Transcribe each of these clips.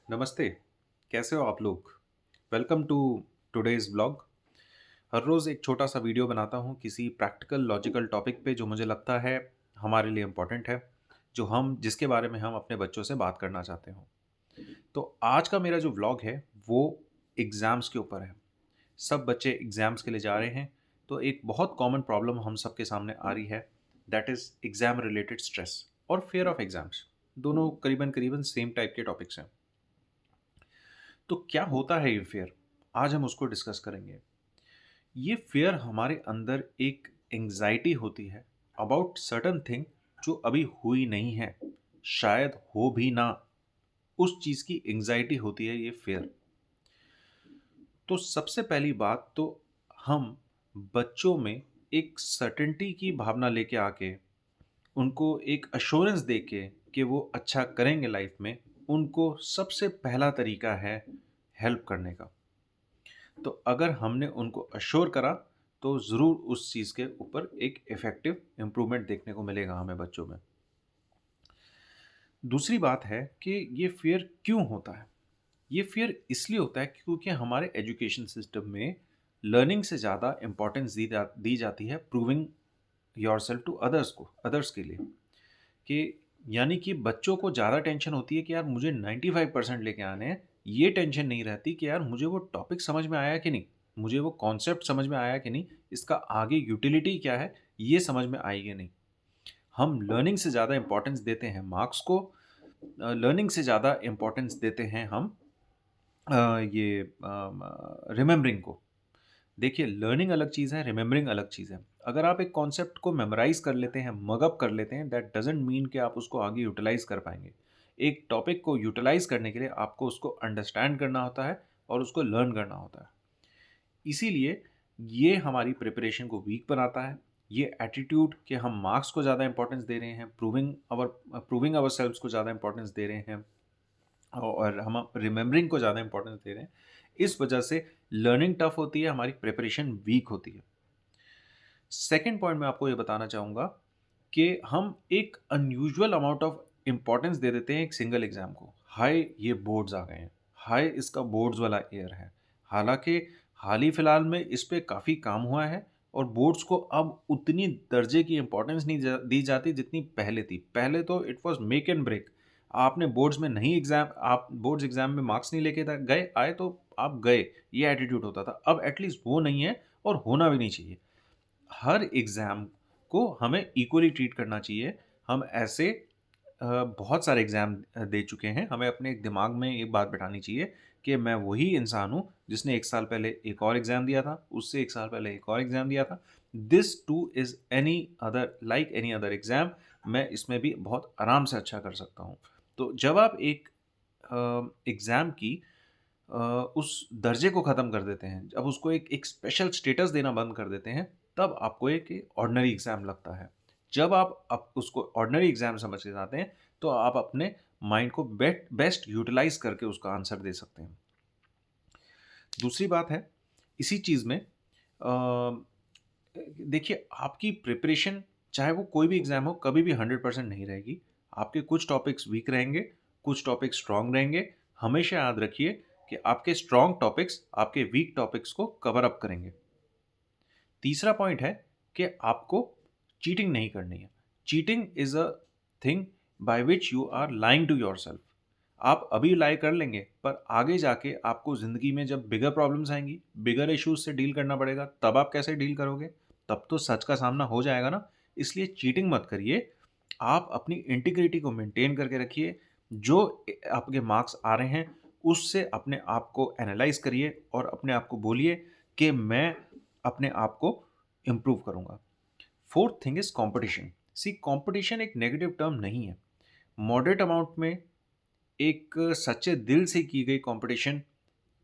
नमस्ते। कैसे हो आप लोग? Welcome to today's vlog. हर रोज़ एक छोटा-सा वीडियो बनाता हूँ किसी प्रैक्टिकल लॉजिकल टॉपिक पे जो मुझे लगता है हमारे लिए इम्पोर्टेंट है, जो हम जिसके बारे में हम अपने बच्चों से बात करना चाहते हों। तो आज का मेरा जो व्लॉग है वो एग्ज़ाम्स के ऊपर है। सब बच्चे एग्ज़ाम्स के लिए जा रहे हैं, तो एक बहुत कॉमन प्रॉब्लम हम सबके सामने आ रही है, that is exam related stress और फ़ियर ऑफ एग्ज़ाम्स। दोनों करीबन-करीबन सेम टाइप के टॉपिक्स हैं। तो क्या होता है ये फ़ियर? आज हम उसको डिस्कस करेंगे। ये फ़ियर हमारे अंदर एक एंग्ज़ायटी होती है अबाउट सर्टेन थिंग जो अभी हुई नहीं है, शायद हो भी ना, उस चीज़ की एंग्ज़ायटी होती है ये फ़ियर। तो सबसे पहली बात तो हम बच्चों में एक सर्टेनिटी की भावना लेके आके, उनको एक एश्योरेंस देके कि वो अच्छा करेंगे लाइफ़ में, उनको सबसे पहला तरीका है हेल्प करने का। तो अगर हमने उनको अश्योर करा, तो ज़रूर उस चीज़ के ऊपर एक इफ़ेक्टिव इम्प्रूवमेंट देखने को मिलेगा हमें बच्चों में। दूसरी बात है कि ये फ़ियर क्यों होता है? ये फ़ियर इसलिए होता है क्योंकि हमारे एजुकेशन सिस्टम में लर्निंग से ज़्यादा इम्पोर्टेंस दी जाती है प्रूविंग योरसेल्फ टू अदर्स को, अदर्स के लिए। कि यानी कि बच्चों को ज़्यादा टेंशन होती है कि यार मुझे 95% लेके आने हैं, ये टेंशन नहीं रहती कि यार मुझे वो टॉपिक समझ में आया कि नहीं, मुझे वो कॉन्सेप्ट समझ में आया कि नहीं, इसका आगे यूटिलिटी क्या है, ये समझ में आई कि नहीं। हम लर्निंग से ज़्यादा इम्पोर्टेंस देते हैं मार्क्स को, लर्निंग से ज़्यादा इम्पोर्टेंस देते हैं हम ये रिमेम्बरिंग को। देखिए, लर्निंग अलग चीज़ है, रिमेंबरिंग अलग चीज़ है। अगर आप एक कॉन्सेप्ट को मेमोराइज़ कर लेते हैं, मग अप कर लेते हैं, दैट डज़न्ट मीन कि आप उसको आगे यूटिलाइज़ कर पाएँगे। एक टॉपिक को यूटिलाइज़ करने के लिए आपको उसको अंडरस्टैंड करना होता है और उसको लर्न करना होता है। इसीलिए ये हमारी प्रिपरेशन को वीक बनाता है। ये एटीट्यूड कि हम मार्क्स को ज़्यादा इम्पोर्टेंस दे रहे हैं, प्रूविंग आवरसेल्व्स को ज़्यादा इम्पोर्टेंस दे रहे हैं और हम रिमेंबरिंग को ज़्यादा इम्पोर्टेंस दे रहे हैं। इस वजह से लर्निंग टफ होती है, हमारी प्रिपरेशन वीक होती है। सेकंड पॉइंट मैं आपको ये बताना चाहूँगा कि हम एक अनयूजुअल अमाउंट ऑफ इम्पोर्टेंस दे देते हैं एक सिंगल एग्ज़ाम को। हाय! ये बोर्ड्स आ गए हैं। हाय! इसका बोर्ड्स वाला ईयर है। हालाँकि हाल ही फिलहाल में इस पे काफ़ी काम हुआ है और बोर्ड्स को अब उतनी दर्जे की इम्पोर्टेंस नहीं दी जाती जितनी पहले थी। पहले तो it was make and break. आपने बोर्ड्स में नहीं एग्ज़ाम आप बोर्ड्स एग्ज़ाम में मार्क्स नहीं लेके गए आए तो आप गए, ये एटीट्यूड होता था। अब एटलीस्ट वो नहीं है और होना भी नहीं चाहिए। हर एग्ज़ाम को हमें इक्वली ट्रीट करना चाहिए। हम ऐसे बहुत सारे एग्ज़ाम दे चुके हैं। हमें अपने दिमाग में एक बात बिठानी चाहिए कि मैं वही इंसान हूँ जिसने 1 साल पहले एक और एग्ज़ाम दिया था, उससे 1 साल पहले एक और एग्ज़ाम दिया था। This two is any other like any other exam. मैं इसमें भी बहुत आराम से अच्छा कर सकता हूँ। तो जब आप एक एग्ज़ाम की अ, उस दर्जे को ख़त्म कर देते हैं, जब उसको एक एक स्पेशल स्टेटस देना बंद कर देते हैं, तब आपको एक ऑर्डिनरी एग्ज़ाम लगता है। जब आप उसको ऑर्डिनरी एग्ज़ाम समझ के जाते हैं, तो आप अपने माइंड को बेस्ट यूटिलाइज़ करके उसका आंसर दे सकते हैं। दूसरी बात है, इसी चीज़ में देखिए आपकी प्रिपरेशन चाहे वो कोई भी एग्ज़ाम हो, कभी भी 100% नहीं रहेगी। आपके कुछ टॉपिक्स वीक रहेंगे, कुछ टॉपिक्स स्ट्रॉन्ग रहेंगे। हमेशा याद रखिए कि आपके स्ट्रॉन्ग टॉपिक्स आपके वीक टॉपिक्स को कवर अप करेंगे। तीसरा पॉइंट है कि आपको चीटिंग नहीं करनी है। Cheating is a thing by which you are lying to yourself. आप अभी लाई कर लेंगे, पर आगे जाके आपको ज़िंदगी में जब बिगर प्रॉब्लम्स आएँगी, बिगर इश्यूज़ से डील करना पड़ेगा, तब आप कैसे डील करोगे? तब तो सच का सामना हो जाएगा ना। इसलिए चीटिंग मत करिए। आप अपनी इंटीग्रिटी को मेंटेन करके रखिए। जो आपके मार्क्स आ रहे हैं, उससे अपने आप को एनालाइज़ करिए और अपने आप को बोलिए कि मैं अपने आप को इम्प्रूव करूँगा। Fourth thing is competition. See competition एक नेगेटिव टर्म नहीं है। मॉडरेट अमाउंट में एक सच्चे दिल से की गई कॉम्पिटिशन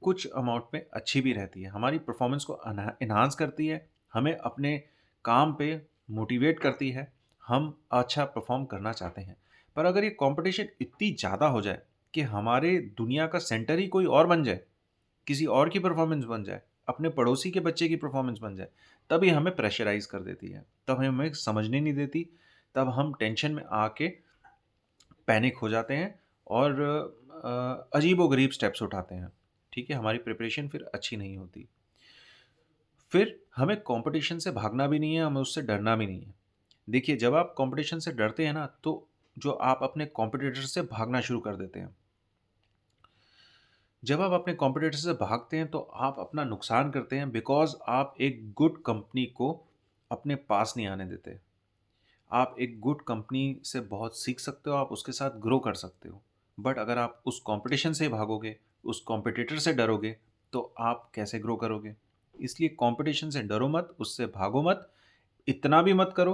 कुछ अमाउंट में अच्छी भी रहती है। हमारी परफॉर्मेंस को एनहांस करती है, हमें अपने काम पे मोटिवेट करती है, हम अच्छा परफॉर्म करना चाहते हैं। पर अगर ये कॉम्पिटिशन इतनी ज़्यादा हो जाए कि हमारे दुनिया का सेंटर ही कोई और बन जाए, किसी और की परफॉर्मेंस बन जाए, अपने पड़ोसी के बच्चे की परफॉर्मेंस बन जाए, तब ये हमें प्रेशराइज़ कर देती है। तब हमें समझने नहीं देती, तब हम टेंशन में आके पैनिक हो जाते हैं और अजीबो-गरीब स्टेप्स उठाते हैं, ठीक है? हमारी प्रिपरेशन फिर अच्छी नहीं होती। फिर हमें कॉम्पिटिशन से भागना भी नहीं है, हमें उससे डरना भी नहीं है। देखिए, जब आप कॉम्पिटिशन से डरते हैं ना, तो जो आप अपने कॉम्पिटिटर से भागना शुरू कर देते हैं। जब आप अपने कॉम्पिटिटर से भागते हैं, तो आप अपना नुकसान करते हैं बिकॉज़ आप एक गुड कंपनी को अपने पास नहीं आने देते। आप एक गुड कंपनी से बहुत सीख सकते हो, आप उसके साथ ग्रो कर सकते हो। बट अगर आप उस कॉम्पिटिशन से भागोगे, उस कॉम्पिटिटर से डरोगे, तो आप कैसे ग्रो करोगे? इसलिए कॉम्पिटिशन से डरो मत, उससे भागो मत, इतना भी मत करो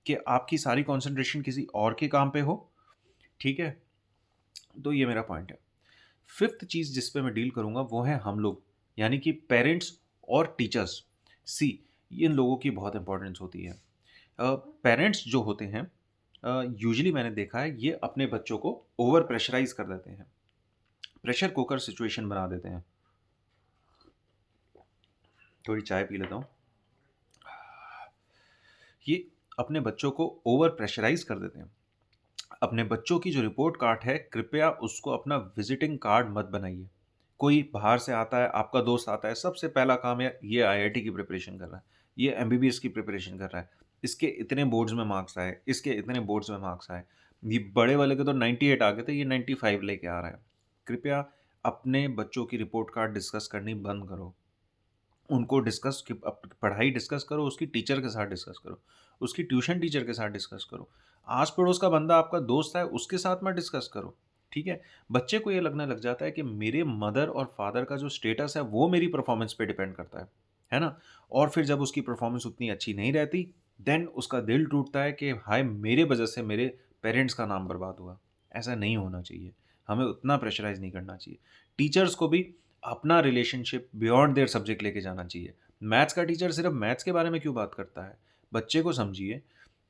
कि आपकी सारी कंसंट्रेशन किसी और के काम पे हो, ठीक है? तो ये मेरा पॉइंट है। फिफ्थ चीज़ जिस पे मैं डील करूँगा वो है हम लोग, यानी कि पेरेंट्स और टीचर्स। सी, इन लोगों की बहुत इंपॉर्टेंस होती है। पेरेंट्स जो होते हैं, यूजुअली मैंने देखा है ये अपने बच्चों को ओवर प्रेशराइज़ कर देते हैं। प्रेशर कुकर सिचुएशन बना देते हैं। थोड़ी चाय पी लेता हूँ। ये अपने बच्चों को ओवर प्रेशराइज़ कर देते हैं। अपने बच्चों की जो रिपोर्ट कार्ड है, कृपया उसको अपना विजिटिंग कार्ड मत बनाइए। कोई बाहर से आता है, आपका दोस्त आता है, सबसे पहला काम है ये आईआईटी की प्रिपरेशन कर रहा है, ये एमबीबीएस की प्रिपरेशन कर रहा है, इसके इतने बोर्ड्स में मार्क्स आए, इसके इतने बोर्ड्स में मार्क्स आए। ये बड़े वाले के तो 98 आ गए थे, ये 95 लेके आ रहा है। कृपया अपने बच्चों की रिपोर्ट कार्ड डिस्कस करनी बंद करो। उनको डिस्कस कि पढ़ाई डिस्कस करो, उसकी टीचर के साथ डिस्कस करो, उसकी ट्यूशन टीचर के साथ डिस्कस करो। आस-पड़ोस का बंदा आपका दोस्त है, उसके साथ मत डिस्कस करो, ठीक है? बच्चे को ये लगने लग जाता है कि मेरे मदर और फादर का जो स्टेटस है, वो मेरी परफॉर्मेंस पे डिपेंड करता है ना? और फिर जब उसकी परफॉर्मेंस उतनी अच्छी नहीं रहती, देन उसका दिल टूटता है कि हाय! मेरे वजह से मेरे पेरेंट्स का नाम बर्बाद हुआ। ऐसा नहीं होना चाहिए, हमें उतना प्रेशराइज़ नहीं करना चाहिए। टीचर्स को भी अपना रिलेशनशिप बियॉन्ड देयर सब्जेक्ट लेके जाना चाहिए। मैथ्स का टीचर सिर्फ मैथ्स के बारे में क्यों बात करता है? बच्चे को समझिए,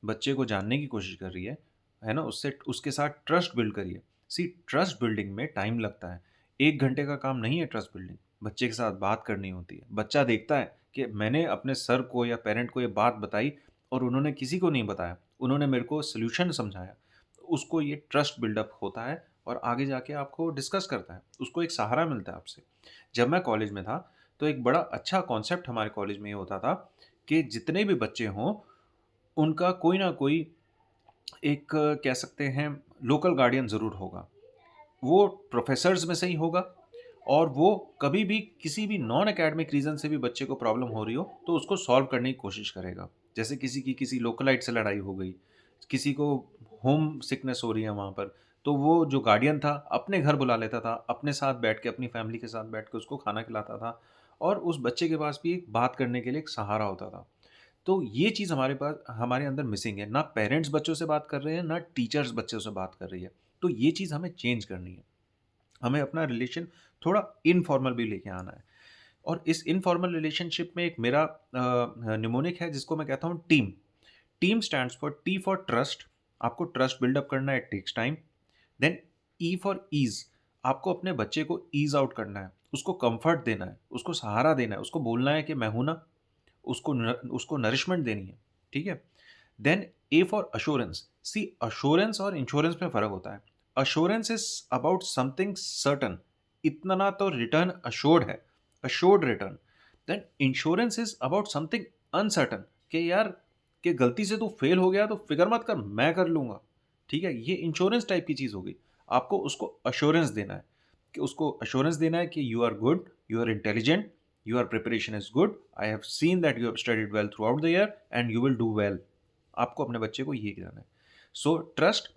बच्चे को जानने की कोशिश कर रही है ना? उससे उसके साथ ट्रस्ट बिल्ड करिए। सी, ट्रस्ट बिल्डिंग में टाइम लगता है। 1 घंटे का काम नहीं है ट्रस्ट बिल्डिंग। बच्चे के साथ बात करनी होती है। बच्चा देखता है कि मैंने अपने सर को या पेरेंट को ये बात बताई और उन्होंने किसी को नहीं बताया। उन्होंने मेरे को सॉल्यूशन समझाया। उसको ये ट्रस्ट बिल्डअप होता है और आगे जाके आपको डिस्कस करता है। उसको एक सहारा मिलता है आपसे। जब मैं कॉलेज में था, तो एक बड़ा अच्छा कॉन्सेप्ट हमारे कॉलेज में ये होता था कि जितने भी बच्चे हों, उनका कोई ना कोई एक कह सकते हैं लोकल गार्डियन ज़रूर होगा। वो प्रोफ़ेसर्स में से ही होगा और वो कभी भी किसी भी नॉन एकेडमिक रीज़न से भी बच्चे को प्रॉब्लम हो रही हो, तो उसको सॉल्व करने की कोशिश करेगा। जैसे किसी की किसी लोकेलाइट से लड़ाई हो गई, किसी को होम सिकनेस हो रही है वहाँ पर, तो वो जो गार्डियन था, अपने घर बुला लेता था, अपने साथ बैठ के, अपनी फैमिली के साथ बैठ के उसको खाना खिलाता था और उस बच्चे के पास भी एक बात करने के लिए एक सहारा होता था। तो ये चीज़ हमारे पास हमारे अंदर मिसिंग है। ना पेरेंट्स बच्चों से बात कर रहे हैं, ना टीचर्स बच्चों से बात कर रही है। तो ये चीज़ हमें चेंज करनी है। हमें अपना रिलेशन थोड़ा इनफॉर्मल भी लेके आना है और इस इनफॉर्मल रिलेशनशिप में एक मेरा निमोनिक है जिसको मैं कहता हूँ team. Team stands for T for trust. आपको ट्रस्ट बिल्डअप करना है, it takes time. Then E for ease. आपको अपने बच्चे को ईज आउट करना है, उसको कंफर्ट देना है, उसको सहारा देना है, उसको बोलना है कि मैं हूं ना। उसको नरिशमेंट देनी है, ठीक है? Then A for assurance. See, assurance और इंश्योरेंस में फ़र्क होता है। Assurance is about something certain, इतना तो रिटर्न अश्योर्ड है, assured return. Then insurance is about something uncertain, कि यार कि गलती से तू फेल हो गया तो फ़िक्र मत कर, मैं कर लूँगा, ठीक है? ये इंश्योरेंस टाइप की चीज़ हो गई। आपको उसको अश्योरेंस देना है, कि उसको अश्योरेंस देना है कि you are good, you are intelligent, your preparation is good, I have seen that you have studied well throughout the year and you will do well। आपको अपने बच्चे को ये कहना है। So trust,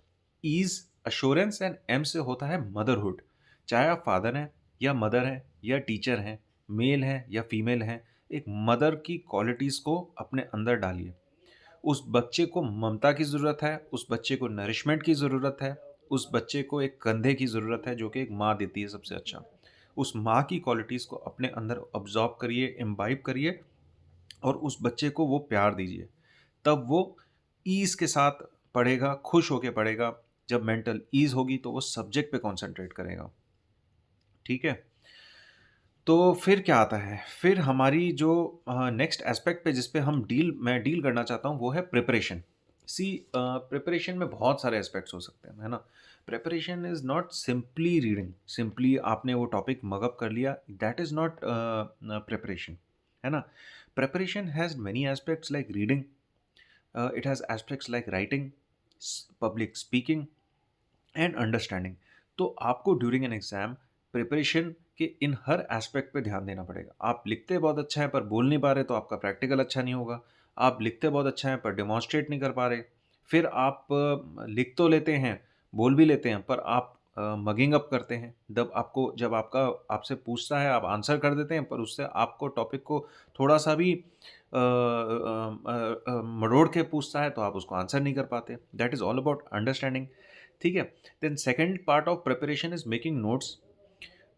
ease, assurance and M से होता है मदरहुड। चाहे आप फादर हैं या मदर हैं या टीचर हैं, मेल हैं या फीमेल हैं, एक मदर की क्वालिटीज़ को अपने अंदर डालिए। उस बच्चे को ममता की ज़रूरत है, उस बच्चे को नरिशमेंट की ज़रूरत है, उस बच्चे को एक कंधे की ज़रूरत है जो कि एक माँ देती है सबसे अच्छा। उस माँ की क्वालिटीज़ को अपने अंदर ऑब्ज़ॉर्ब करिए, इम्बाइब करिए और उस बच्चे को वो प्यार दीजिए। तब वो ईज़ के साथ पढ़ेगा, खुश होके पढ़ेगा। जब मेंटल ईज़ होगी तो वो सब्जेक्ट पे कॉन्संट्रेट करेगा। ठीक है? तो फिर क्या आता है? फिर हमारी जो नेक्स्ट एस्पेक्ट पे जिस पे मैं डील करना चाहता हूँ वो है प्रिपरेशन। सी, प्रिपरेशन में बहुत सारे एस्पेक्ट्स हो सकते हैं, है ना? Preparation is not simply reading, simply आपने वो टॉपिक मगअप कर लिया, दैट इज़ नॉट प्रिपरेशन, है ना? Preparation has many aspects like reading, it has aspects like writing, public speaking and understanding. तो आपको ड्यूरिंग एन एग्जाम प्रिपरेशन के इन हर aspect पे ध्यान देना पड़ेगा। आप लिखते बहुत अच्छा है पर बोल नहीं पा रहे तो आपका प्रैक्टिकल अच्छा नहीं होगा। आप लिखते बहुत अच्छा है पर डेमोन्स्ट्रेट नहीं कर पा रहे। फिर आप लिख तो लेते हैं, बोल भी लेते हैं, पर आप मगिंग अप करते हैं। जब आपका आपसे पूछता है आप आंसर कर देते हैं, पर उससे आपको टॉपिक को थोड़ा सा भी मरोड़ के पूछता है तो आप उसको आंसर नहीं कर पाते। That is all about understanding. ठीक है। Then second part of preparation is making notes.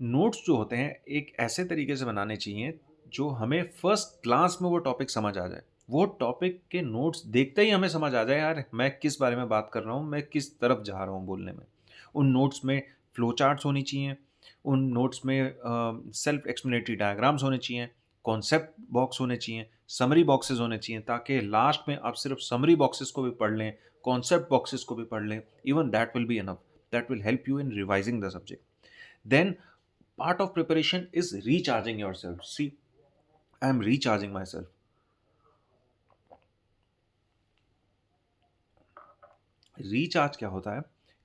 Notes जो होते हैं एक ऐसे तरीके से बनाने चाहिए जो हमें फर्स्ट क्लास में वो टॉपिक समझ आ जाए। वो टॉपिक के नोट्स देखते ही हमें समझ आ जाए यार मैं किस बारे में बात कर रहा हूँ, मैं किस तरफ जा रहा हूँ बोलने में। उन नोट्स में फ्लो चार्ट्स होनी चाहिए, उन नोट्स में सेल्फ एक्सप्लेनेटरी डायग्राम्स होने चाहिए, कॉन्सेप्ट बॉक्स होने चाहिए, समरी बॉक्सेस होने चाहिए, ताकि लास्ट में आप सिर्फ समरी बॉक्सेस को भी पढ़ लें, कॉन्सेप्ट बॉक्सेस को भी पढ़ लें, even that will be enough, that will help you in revising the subject. Then part of preparation is recharging yourself. See, I am recharging myself. Recharge क्या होता है?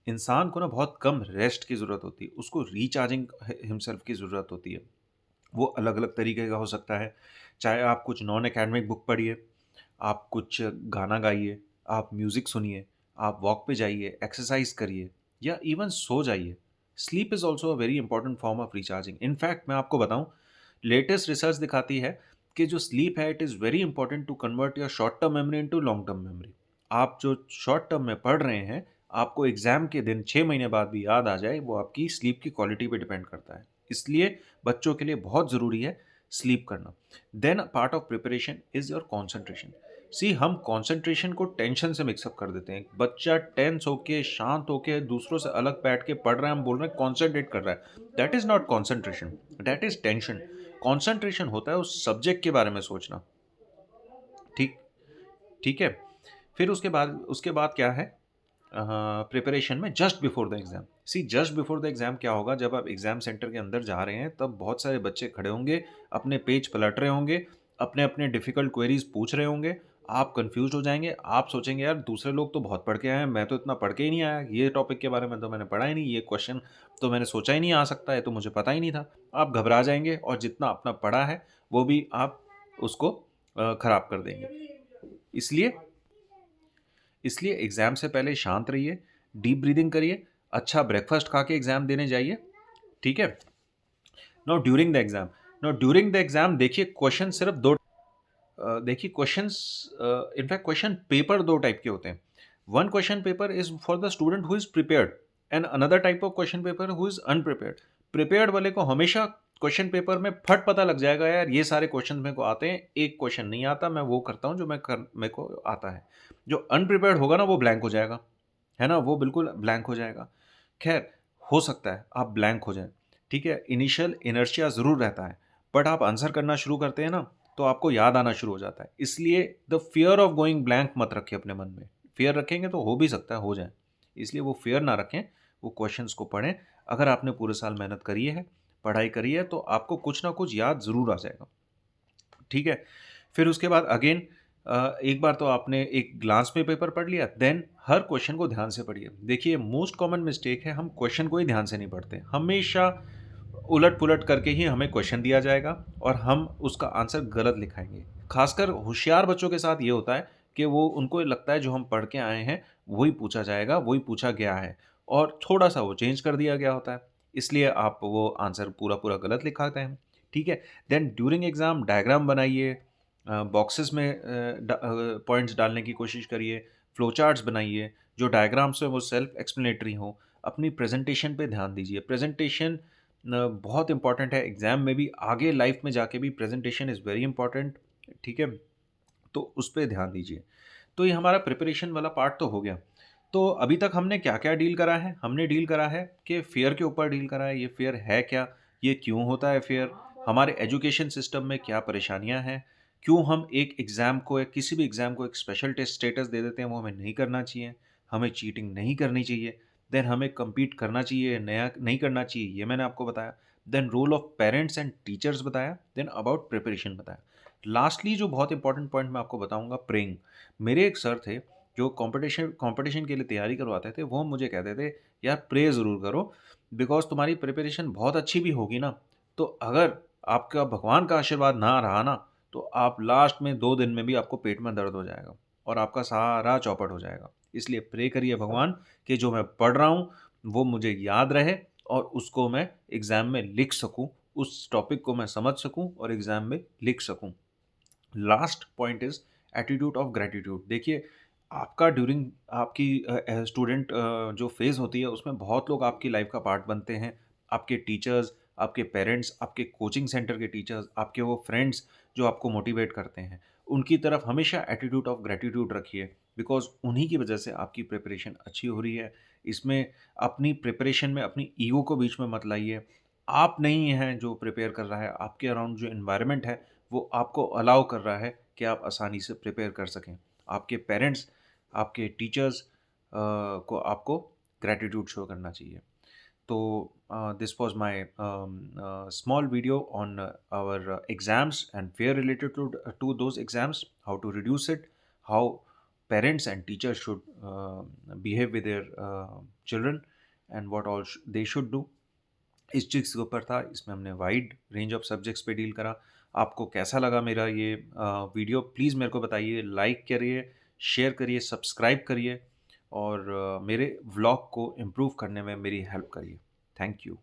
इंसान को ना बहुत कम रेस्ट की ज़रूरत होती है, उसको रिचार्जिंग हिमसेल्फ की ज़रूरत होती है। वो अलग-अलग तरीके का हो सकता है, चाहे आप कुछ नॉन एकेडमिक बुक पढ़िए, आप कुछ गाना गाइए, आप म्यूज़िक सुनिए, आप वॉक पे जाइए, एक्सरसाइज करिए या इवन सो जाइए। Sleep is also a very important form of recharging. In fact मैं आपको बताऊँ, लेटेस्ट रिसर्च दिखाती है कि जो स्लीप है it is very important to convert your short term memory into long term memory. आप जो शॉर्ट टर्म में पढ़ रहे हैं, आपको एग्ज़ाम के दिन 6 महीने बाद भी याद आ जाए, वो आपकी स्लीप की क्वालिटी पे डिपेंड करता है। इसलिए बच्चों के लिए बहुत ज़रूरी है स्लीप करना। Then part of preparation is your concentration. See हम कंसंट्रेशन को टेंशन से मिक्सअप कर देते हैं। बच्चा टेंस होके, शांत होके, दूसरों से अलग बैठ के पढ़ रहा है, हम बोल रहे हैं कंसंट्रेट कर रहा है। That is not concentration, that is tension. Concentration होता है उस सब्जेक्ट के बारे में सोचना। ठीक ठीक है। फिर उसके बाद क्या है? प्रिपरेशन में just before the exam. See just before the exam क्या होगा, जब आप एग्ज़ाम सेंटर के अंदर जा रहे हैं तब बहुत सारे बच्चे खड़े होंगे, अपने पेज पलट रहे होंगे, अपने-अपने डिफ़िकल्ट क्वेरीज़ पूछ रहे होंगे, आप कन्फ्यूज़्ड हो जाएँगे, आप सोचेंगे यार दूसरे लोग तो बहुत पढ़ के आए हैं, मैं तो इतना पढ़ के ही नहीं आया, ये टॉपिक के बारे में तो मैंने पढ़ा ही नहीं, ये क्वेश्चन तो मैंने सोचा ही नहीं आ सकता है, तो मुझे पता ही नहीं था। आप घबरा जाएँगे और जितना अपना पढ़ा है, वो भी आप उसको खराब कर देंगे। इसलिए इसलिए एग्ज़ाम से पहले शांत रहिए, डीप ब्रीथिंग करिए, अच्छा ब्रेकफ़ास्ट खा के एग्ज़ाम देने जाइए, ठीक है? नाउ ड्यूरिंग द एग्ज़ाम देखिए क्वेश्चन सिर्फ़ 2 देखिए questions in fact question paper 2 type के होते हैं। One question paper is for the student who is prepared and another type of question paper who is अनप्रिपेयर्ड। Prepared वाले को हमेशा क्वेश्चन पेपर में फट पता लग जाएगा यार ये सारे क्वेश्चन मेरे को आते हैं, एक क्वेश्चन नहीं आता, मैं वो करता हूँ जो मेरे को आता है। जो अनप्रिपेयर्ड होगा ना वो ब्लैंक हो जाएगा, है ना? वो बिल्कुल ब्लैंक हो जाएगा। ख़ैर हो सकता है आप ब्लैंक हो जाएँ, ठीक है? इनिशियल इनर्शिया ज़रूर रहता है, बट आप आंसर करना शुरू करते हैं ना तो आपको याद आना शुरू हो जाता है। इसलिए the fear of going blank मत रखिए अपने मन में। फ़ियर रखेंगे तो हो भी सकता है हो जाए। इसलिए वो फ़ियर ना रखें, वो क्वेश्चन्स को पढ़ें। अगर आपने पूरे साल मेहनत करी है, पढ़ाई करी है तो आपको कुछ ना कुछ याद ज़रूर आ जाएगा। ठीक है? फिर उसके बाद अगेन एक बार तो आपने एक ग्लांस में पेपर पढ़ लिया, देन हर क्वेश्चन को ध्यान से पढ़िए। देखिए मोस्ट कॉमन मिस्टेक है हम क्वेश्चन को ही ध्यान से नहीं पढ़ते। हमेशा उलट-पुलट करके ही हमें क्वेश्चन दिया जाएगा और हम उसका आंसर गलत लिखाएँगे। ख़ासकर होशियार बच्चों के साथ ये होता है कि वो उनको लगता है जो हम पढ़ के आए हैं, वही पूछा जाएगा, वही पूछा गया है और थोड़ा-सा वो चेंज कर दिया गया होता है। इसलिए आप वो आंसर पूरा-पूरा गलत लिखाते हैं। ठीक है? देन ड्यूरिंग एग्ज़ाम डायग्राम बनाइए, बॉक्सेस में पॉइंट्स डालने की कोशिश करिए, फ्लो चार्ट्स बनाइए, जो डायग्राम्स हैं वो सेल्फ एक्सप्लेनेटरी हों। अपनी प्रेज़ेंटेशन पे ध्यान दीजिए। प्रेज़ेंटेशन बहुत इम्पॉर्टेंट है एग्ज़ाम में भी, आगे लाइफ में जाके भी प्रेज़ेंटेशन इज़ वेरी इम्पॉर्टेंट, ठीक है? तो उस पे ध्यान दीजिए। तो ये हमारा प्रिपरेशन वाला पार्ट तो हो गया। तो अभी तक हमने क्या-क्या डील करा है? हमने डील करा है कि फ़ियर के ऊपर डील करा है, ये फ़ियर है क्या? ये क्यों होता है फ़ियर? हमारे एजुकेशन सिस्टम में क्या परेशानियाँ हैं? क्यों हम एक एग्ज़ाम को या किसी भी एग्ज़ाम को एक स्पेशल टेस्ट स्टेटस दे देते हैं, वो हमें नहीं करना चाहिए। हमें चीटिंग नहीं करनी चाहिए। देन हमें compete करना चाहिए, नया नहीं करना चाहिए, ये मैंने आपको बताया। Then role of parents and teachers बताया, देन अबाउट प्रिपरेशन बताया। लास्टली जो बहुत इंपॉर्टेंट पॉइंट मैं आपको बताऊँगा, प्रेइंग। मेरे एक सर थे जो कॉम्पिटिशन के लिए तैयारी करवाते थे, वो मुझे कहते थे, "यार प्रे ज़रूर करो, बिकॉज़ तुम्हारी प्रिपरेशन बहुत अच्छी भी होगी ना, तो अगर आपका भगवान का आशीर्वाद ना रहा ना, तो आप लास्ट में 2 दिन में भी आपको पेट में दर्द हो जाएगा और आपका सारा चौपट हो जाएगा। इसलिए प्रे करिए भगवान कि जो मैं पढ़ रहा हूँ, वो मुझे याद रहे और उसको मैं एग्ज़ाम में लिख सकूँ, उस टॉपिक को मैं समझ सकूँ और एग्ज़ाम में लिख सकूँ। Last point is attitude of gratitude. देखिए, आपका ड्यूरिंग आपकी स्टूडेंट जो फ़ेज़ होती है, उसमें बहुत लोग आपकी लाइफ़ का पार्ट बनते हैं। आपके टीचर्स, आपके पेरेंट्स, आपके कोचिंग सेंटर के टीचर्स, आपके वो फ्रेंड्स जो आपको मोटिवेट करते हैं। उनकी तरफ हमेशा एटीट्यूड ऑफ ग्रैटिट्यूड रखिए, बिकॉज़ उन्हीं की वजह से आपकी प्रिपरेशन अच्छी हो रही है। इसमें अपनी प्रिपरेशन में अपनी ईगो को बीच में मत लाइए। आप नहीं हैं जो प्रिपेयर कर रहा है, आपके अराउंड जो एनवायरनमेंट है, वो आपको अलाउ कर रहा है कि आप आसानी से प्रिपेयर कर सकें। आपके पेरेंट्स, आपके टीचर्स को आपको ग्रैटिट्यूड शो करना चाहिए। तो this was my small video on our exams and fear related to those exams, how to reduce it, how parents and teachers should behave with their children, and what all they should do। इस चीज़ के ऊपर था, इसमें हमने wide range of subjects पे deal करा। आपको कैसा लगा मेरा ये वीडियो, प्लीज़ मेरे को बताइए, लाइक करिए, शेयर करिए, सब्सक्राइब करिए और मेरे व्लॉग को इम्प्रूव करने में मेरी हेल्प करिए। Thank you.